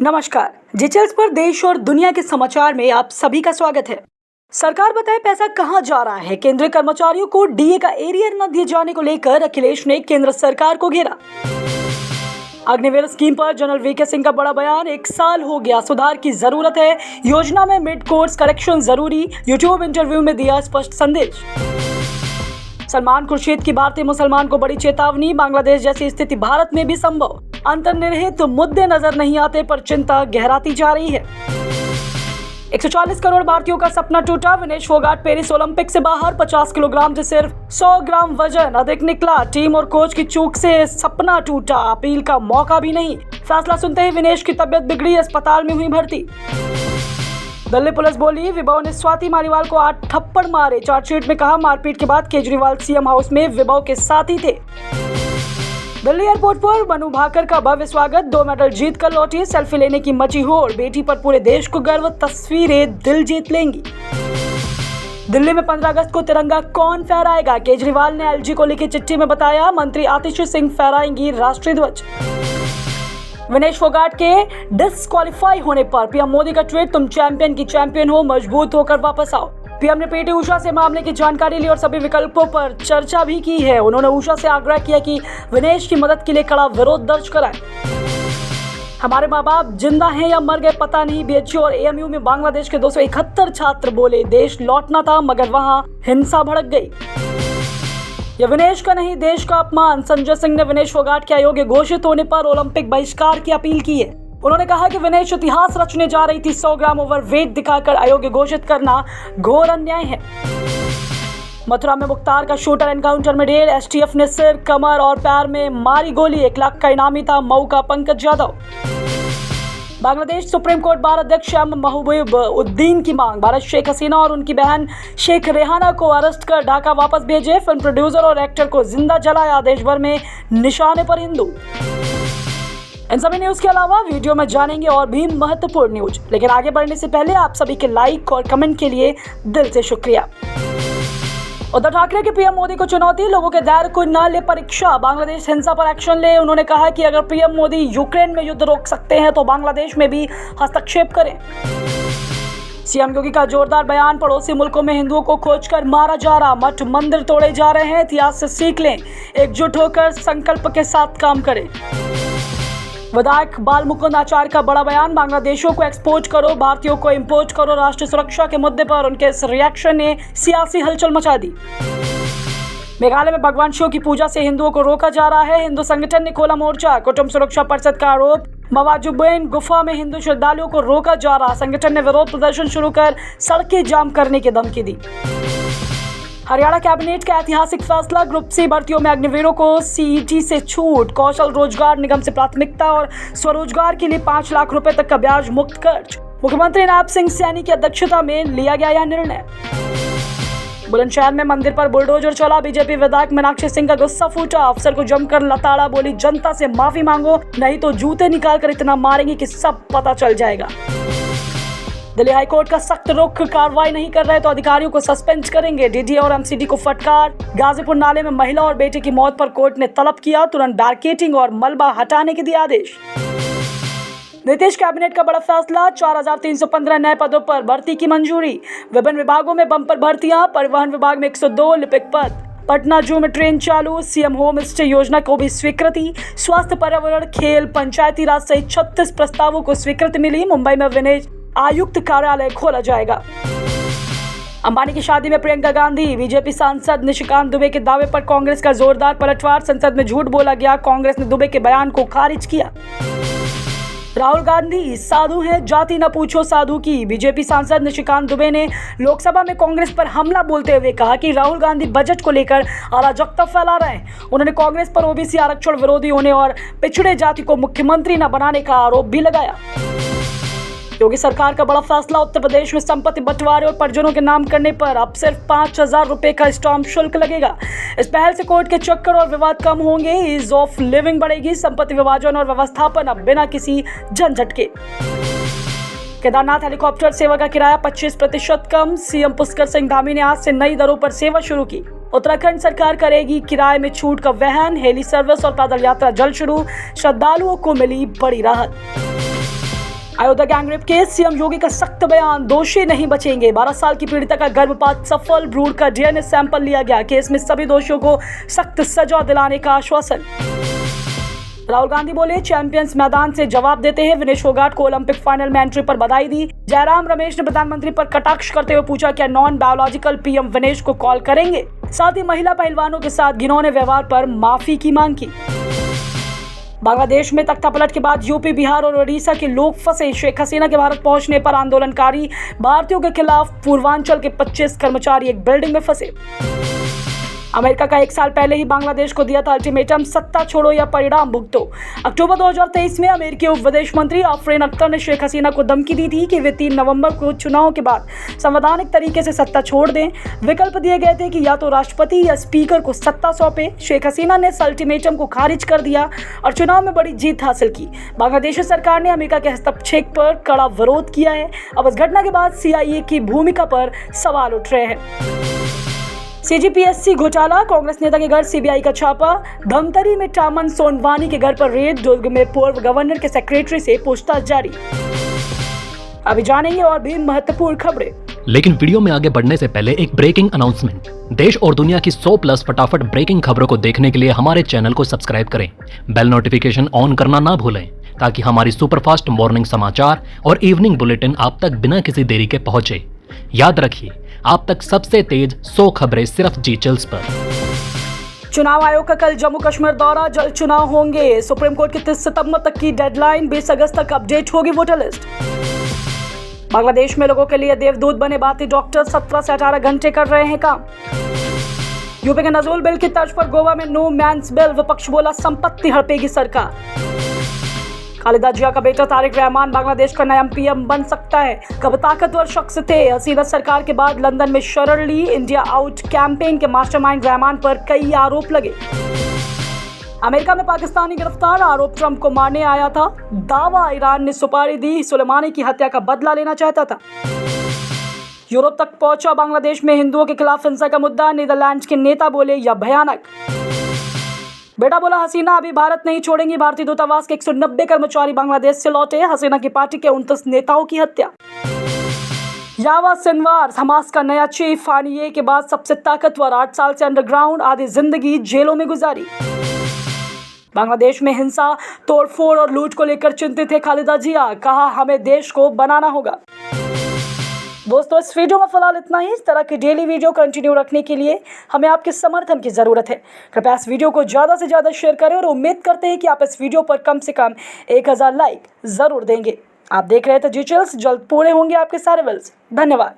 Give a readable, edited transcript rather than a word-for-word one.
नमस्कार। डिटेल्स पर देश और दुनिया के समाचार में आप सभी का स्वागत है। सरकार बताए पैसा कहां जा रहा है। केंद्रीय कर्मचारियों को डीए का एरियर न दिए जाने को लेकर अखिलेश ने केंद्र सरकार को घेरा। अग्निवीर स्कीम पर जनरल वीके सिंह का बड़ा बयान। 1 साल हो गया, सुधार की जरूरत है, योजना में मिड कोर्स करेक्शन जरूरी। यूट्यूब इंटरव्यू में दिया स्पष्ट संदेश। सलमान खुर्शीद की भारतीय मुसलमान को बड़ी चेतावनी। बांग्लादेश जैसी स्थिति भारत में भी संभव। अंतर्निहित मुद्दे नजर नहीं आते पर चिंता गहराती जा रही है। 140 करोड़ भारतीयों का सपना टूटा। विनेश फोगाट पेरिस ओलंपिक से बाहर। 50 किलोग्राम से सिर्फ 100 ग्राम वजन अधिक निकला। टीम और कोच की चूक से सपना टूटा, अपील का मौका भी नहीं। फैसला सुनते ही विनेश की तबीयत बिगड़ी, अस्पताल में हुई भर्ती। दिल्ली पुलिस बोली, विभव ने स्वाति मालीवाल को 8 थप्पड़ मारे। चार्जशीट में कहा, मारपीट के बाद केजरीवाल सीएम हाउस में विभव के साथ ही थे। दिल्ली एयरपोर्ट पर मनु भाकर का भव्य स्वागत। 2 मेडल जीत कर लौटी। सेल्फी लेने की मची होड़। बेटी पर पूरे देश को गर्व, तस्वीरें दिल जीत लेंगी। दिल्ली में 15 अगस्त को तिरंगा कौन फहराएगा। केजरीवाल ने एलजी को लिखी चिट्ठी में बताया, मंत्री आतिशी सिंह फहराएंगी राष्ट्रीय ध्वज। विनेश फोगाट के डिस्क्वालीफाई होने पर पीएम मोदी का ट्वीट, तुम चैंपियन की चैंपियन हो, मजबूत होकर वापस आओ। पीएम ने पीटी उषा से मामले की जानकारी ली और सभी विकल्पों पर चर्चा भी की है। उन्होंने उषा से आग्रह किया कि विनेश की मदद के लिए कड़ा विरोध दर्ज कराएं। हमारे माँ बाप जिंदा हैं या मर गए पता नहीं। बीएचयू और एएमयू में बांग्लादेश के 271 छात्र बोले, देश लौटना था मगर वहां हिंसा भड़क गई। यह विनेश का नहीं, देश का अपमान। संजय सिंह ने विनेश फोगाट के अयोग्य घोषित होने पर ओलंपिक बहिष्कार की अपील की है। उन्होंने कहा कि विनेश इतिहास रचने जा रही थी। 100 ग्राम ओवरवेट दिखाकर अयोग्य घोषित करना घोर अन्याय है। मथुरा में मुख्तार का शूटर एनकाउंटर में ढेर। एसटीएफ ने सिर, कमर और पैर में मारी गोली। 1 लाख का इनामी था मऊ का Pankaj Yadav. Bangladesh supreme court bar अध्यक्ष एम महबूब उद्दीन की मांग, भारत शेख हसीना और उनकी बहन शेख रेहाना को अरेस्ट कर ढाका वापस भेजे। फिल्म प्रोड्यूसर और एक्टर को जिंदा जलाया। देश भर में निशाने पर हिंदू। इन सभी न्यूज के अलावा वीडियो में जानेंगे और भी महत्वपूर्ण न्यूज, लेकिन आगे बढ़ने से पहले आप सभी के लाइक और कमेंट के लिए दिल से शुक्रिया। उद्धव ठाकरे के पीएम मोदी को चुनौती, लोगों के धैर्य को न ले परीक्षा। बांग्लादेश हिंसा पर एक्शन ले। उन्होंने कहा कि अगर पीएम मोदी यूक्रेन में युद्ध रोक सकते हैं तो बांग्लादेश में भी हस्तक्षेप करें। सीएम योगी का जोरदार बयान, पड़ोसी मुल्कों में हिंदुओं को खोजकर मारा जा रहा, मठ मंदिर तोड़े जा रहे हैं, इतिहास से सीख लें, एकजुट होकर संकल्प के साथ काम करें। विधायक बाल मुकुंद आचार्य का बड़ा बयान, बांग्लादेशियों को एक्सपोर्ट करो, भारतीयों को इंपोर्ट करो। राष्ट्रीय सुरक्षा के मुद्दे पर उनके इस रिएक्शन ने सियासी हलचल मचा दी। मेघालय में भगवान शिव की पूजा से हिंदुओं को रोका जा रहा है। हिंदू संगठन ने खोला मोर्चा। कुटुंब सुरक्षा परिषद का आरोप, मवाजुबैन गुफा में हिंदू श्रद्धालुओं को रोका जा रहा। संगठन ने विरोध प्रदर्शन शुरू कर सड़कें जाम करने की धमकी दी। हरियाणा कैबिनेट का ऐतिहासिक फैसला, ग्रुप सी भर्तियों में अग्निवीरों को सीईटी से छूट। कौशल रोजगार निगम से प्राथमिकता और स्वरोजगार के लिए 5 लाख रुपए तक का ब्याज मुक्त कर्ज। मुख्यमंत्री नायब सिंह सैनी की अध्यक्षता में लिया गया यह निर्णय। बुलंदशहर में मंदिर पर बुलडोजर चला। बीजेपी विधायक मीनाक्षी सिंह का गुस्सा फूटा। अफसर को जमकर लताड़ा, बोली जनता से माफी मांगो नहीं तो जूते निकाल कर इतना मारेंगे कि सब पता चल जाएगा। दिल्ली हाईकोर्ट का सख्त रुख, कार्रवाई नहीं कर रहे तो अधिकारियों को सस्पेंड करेंगे। डीडीए और एमसीडी को फटकार। गाजीपुर नाले में महिला और बेटे की मौत पर कोर्ट ने तलब किया तुरंत बैरिकेडिंग और मलबा हटाने के दिए आदेश। नीतीश कैबिनेट का बड़ा फैसला, 4315 नए पदों पर भर्ती की मंजूरी। विभिन्न विभागों में बंपर भर्तियां। परिवहन विभाग में 102 लिपिक पद। पटना जू में ट्रेन चालू। सीएम होम स्टे योजना को भी स्वीकृति। स्वास्थ्य, पर्यावरण, खेल, पंचायती राज सहित 36 प्रस्तावों को स्वीकृति मिली। मुंबई में विनेश आयुक्त कार्यालय खोला जाएगा। अंबानी की शादी में प्रियंका गांधी। बीजेपी सांसद निशिकांत दुबे के दावे पर कांग्रेस का जोरदार पलटवार। संसद में झूठ बोला गया। कांग्रेस ने दुबे के बयान को खारिज किया। राहुल गांधी साधु हैं, जाति न पूछो साधु की। बीजेपी सांसद निशिकांत दुबे ने लोकसभा में कांग्रेस पर हमला बोलते हुए कहा कि राहुल गांधी बजट को लेकर अराजकता फैला रहे हैं। उन्होंने कांग्रेस पर ओबीसी आरक्षण विरोधी होने और पिछड़े जाति को मुख्यमंत्री न बनाने का आरोप भी लगाया। योगी सरकार का बड़ा फैसला, उत्तर प्रदेश में संपत्ति बंटवारे और परिजनों के नाम करने पर अब सिर्फ 5000 रुपए का स्टाम्प शुल्क लगेगा। इस पहल से कोर्ट के चक्कर और विवाद कम होंगे। ईज ऑफ लिविंग बढ़ेगी। संपत्ति विभाजन और व्यवस्थापन अब बिना किसी झंझट के। केदारनाथ हेलीकॉप्टर सेवा का किराया 25% कम। सीएम पुष्कर सिंह धामी ने आज से नई दरों पर सेवा शुरू की। उत्तराखंड सरकार करेगी किराए में छूट का वहन। हेली सर्विस और पैदल यात्रा जल्द शुरू। श्रद्धालुओं को मिली बड़ी राहत। अयोध्या गैंगरेप केस, सीएम योगी का सख्त बयान, दोषी नहीं बचेंगे। 12 साल की पीड़िता का गर्भपात सफल, भ्रूण का डीएनए सैंपल लिया गया। केस में सभी दोषियों को सख्त सजा दिलाने का आश्वासन। राहुल गांधी बोले, चैंपियंस मैदान से जवाब देते हैं। विनेश फोगाट को ओलंपिक फाइनल में एंट्री पर बधाई दी। जयराम रमेश ने प्रधानमंत्री पर कटाक्ष करते हुए पूछा, क्या नॉन बायोलॉजिकल पीएम विनेश को कॉल करेंगे? साथ ही महिला पहलवानों के साथ घिनौने व्यवहार पर माफी की मांग की। बांग्लादेश में तख्तापलट के बाद यूपी, बिहार और ओडिशा के लोग फंसे। शेख हसीना के भारत पहुंचने पर आंदोलनकारी भारतीयों के खिलाफ पूर्वांचल के 25 कर्मचारी एक बिल्डिंग में फंसे। अमेरिका का 1 साल पहले ही बांग्लादेश को दिया था अल्टीमेटम, सत्ता छोड़ो या परिणाम भुगतो। अक्टूबर 2023 में अमेरिकी उप विदेश मंत्री आफरीन अख्तर ने शेख हसीना को धमकी दी थी कि वे 3 नवंबर को चुनाव के बाद संवैधानिक तरीके से सत्ता छोड़ दें। विकल्प दिए गए थे कि या तो राष्ट्रपति या स्पीकर को सत्ता सौंपे। शेख हसीना ने इस अल्टीमेटम को खारिज कर दिया और चुनाव में बड़ी जीत हासिल की। बांग्लादेशी सरकार ने अमेरिका के हस्तक्षेप पर कड़ा विरोध किया है। अब इस घटना के बाद CIA की भूमिका पर सवाल उठ रहे हैं। CGPSC घोटाला, कांग्रेस नेता के घर CBI का छापा। धमतरी में टामन सोनवानी के घर पर रेड, दुर्ग में पूर्व गवर्नर के सेक्रेटरी से पूछताछ जारी। अभी जानेंगे और भी महत्वपूर्ण खबरें। लेकिन वीडियो में आगे बढ़ने से पहले एक ब्रेकिंग अनाउंसमेंट। देश और दुनिया की 100+ फटाफट ब्रेकिंग खबरों को देखने के लिए हमारे चैनल को सब्सक्राइब करें। बेल नोटिफिकेशन ऑन करना ना भूलें ताकि हमारी सुपरफास्ट मॉर्निंग समाचार और इवनिंग बुलेटिन आप तक बिना किसी देरी के पहुंचे। याद रखिए, आप तक सबसे तेज 100 खबरें सिर्फ जी चैनल्स पर। चुनाव आयोग का कल जम्मू कश्मीर दौरा, जल्द चुनाव होंगे। सुप्रीम कोर्ट की 30 सितंबर तक की डेडलाइन, 20 अगस्त तक अपडेट होगी वोटर लिस्ट। बांग्लादेश में लोगों के लिए देवदूत बने भारतीय डॉक्टर 17 से 18 घंटे कर रहे हैं काम। यूपी के नजूल बिल की तर्ज पर गोवा में नो मैंस बिल, विपक्ष बोला संपत्ति हड़पेगी सरकार। खालिदा जिया का बेटा तारिक रहमान बांग्लादेश का नया PM बन सकता है। कब ताकतवर शख्स थे। हसीना सरकार के बाद लंदन में शरण ली। इंडिया आउट कैंपेन के मास्टरमाइंड रहमान पर कई आरोप लगे। अमेरिका में पाकिस्तानी गिरफ्तार, आरोप ट्रंप को मारने आया था। दावा, ईरान ने सुपारी दी, सुलेमानी की हत्या का बदला लेना चाहता था। यूरोप तक पहुंचा बांग्लादेश में हिंदुओं के खिलाफ हिंसा का मुद्दा। नीदरलैंड के नेता बोले, यह भयानक। बेटा बोला, हसीना अभी भारत नहीं छोड़ेंगी। भारतीय दूतावास के 190 कर्मचारी बांग्लादेश से लौटे। हसीना की पार्टी के 29 नेताओं की हत्या। यावा सिनवार, हमास का नया चीफ, हानिये के बाद सबसे ताकतवर, 8 साल से अंडरग्राउंड, आधी जिंदगी जेलों में गुजारी। बांग्लादेश में हिंसा, तोड़फोड़ और लूट को लेकर चिंतित है खालिदा जिया, कहा हमें देश को बनाना होगा। दोस्तों, इस वीडियो में फिलहाल इतना ही। इस तरह की डेली वीडियो कंटिन्यू रखने के लिए हमें आपके समर्थन की ज़रूरत है। कृपया इस वीडियो को ज़्यादा से ज़्यादा शेयर करें और उम्मीद करते हैं कि आप इस वीडियो पर कम से कम 1000 लाइक ज़रूर देंगे। आप देख रहे थे जी चैनल्स, जल्द पूरे होंगे आपके सारे विल्स। धन्यवाद।